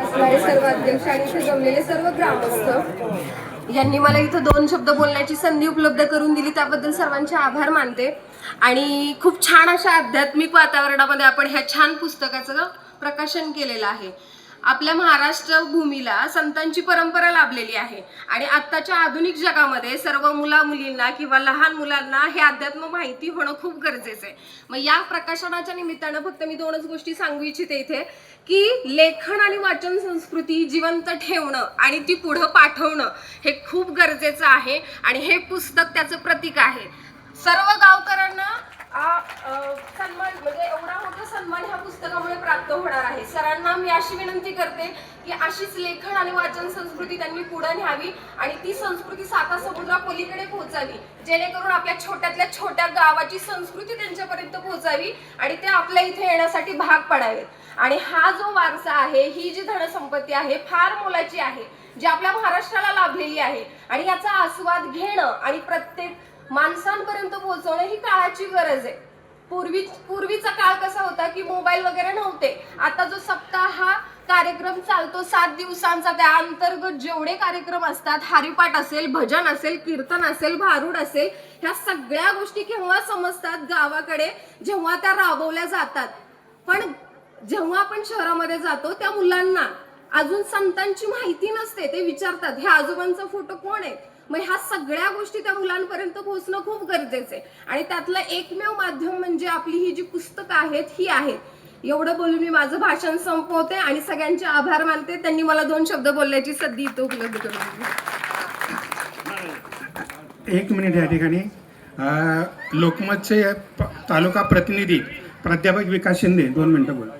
असणारे सर्व अध्यक्ष आणि इथे जमलेले सर्व ग्रामस्थ यांनी मला इथं 2 शब्द बोलण्याची संधी उपलब्ध करून दिली, त्याबद्दल सर्वांचे आभार मानते. आणि खूप छान अशा आध्यात्मिक वातावरणामध्ये आपण ह्या छान पुस्तकाचं प्रकाशन केलेलं आहे. आपल्या महाराष्ट्र भूमीला संतांची परंपरा लाभलेली आहे आणि आत्ताच्या आधुनिक जगामध्ये सर्व मुला-मुलींना किंवा लहान मुलांना हे अध्यात्म माहिती होणं खूप गरजेचं आहे. मग या प्रकाशनाच्या निमित्तानं फक्त मी 2च गोष्टी सांगू इच्छिते इथे, की लेखन आणि वाचन संस्कृती जिवंत ठेवणं आणि ती पुढं पाठवणं हे खूप गरजेचं आहे आणि हे पुस्तक त्याचं प्रतीक आहे. सर्व गावकऱ्यांना सन्मान म्हणजे एवढा मोठा सन्मान ह्या पुस्तकामुळे प्राप्त होणार आहे. सरांना मी अशी विनंती करते की अशीच लेखन आणि वाचन संस्कृती त्यांनी पुढे न्यावी आणि ती संस्कृती साता समुद्रा पलीकडे पोहोचावी, जेणेकरून आपल्या छोट्यातल्या छोट्या गावाची संस्कृती त्यांच्यापर्यंत पोहोचावी आणि ते आपल्या इथे येण्यासाठी भाग पडावेत. आणि हा जो वारसा आहे, ही जी धनसंपत्ती आहे, फार मोलाची आहे, जी आपल्या महाराष्ट्राला लाभलेली आहे आणि याचा आस्वाद घेणं आणि प्रत्येक माणसांपर्यंत पोहोचवणं ही काळाची गरज आहे. पूर्वीचा काळ कसा होता की मोबाईल वगैरे नव्हते. आता जो सप्ताह हा कार्यक्रम चालतो 7 दिवसांचा, त्या अंतर्गत जेवढे कार्यक्रम असतात, हरिपाठ असेल, भजन असेल, कीर्तन असेल, भारुड असेल, ह्या सगळ्या गोष्टी केव्हा समजतात गावाकडे, जेव्हा त्या राबवल्या जातात. पण जेव्हा आपण शहरामध्ये जातो त्या मुलांना अजून संतांची माहिती नसते. ते विचारतात हे आजोबांचा फोटो कोण आहे. मग ह्या सगळ्या गोष्टी त्या मुलांपर्यंत पोहोचणं खूप गरजेचं आहे आणि त्यातलं एकमेव माध्यम म्हणजे आपली ही जी पुस्तकं आहेत ही आहेत. एवढं बोलून मी माझं भाषण संपवते आणि सगळ्यांचे आभार मानते. त्यांनी मला 2 शब्द बोलण्याची संधी इथं उपलब्ध करून दिली. 1 मिनिट या ठिकाणी लोकमतचे तालुका प्रतिनिधी प्राध्यापक विकास शिंदे 2 मिनिटं बोला.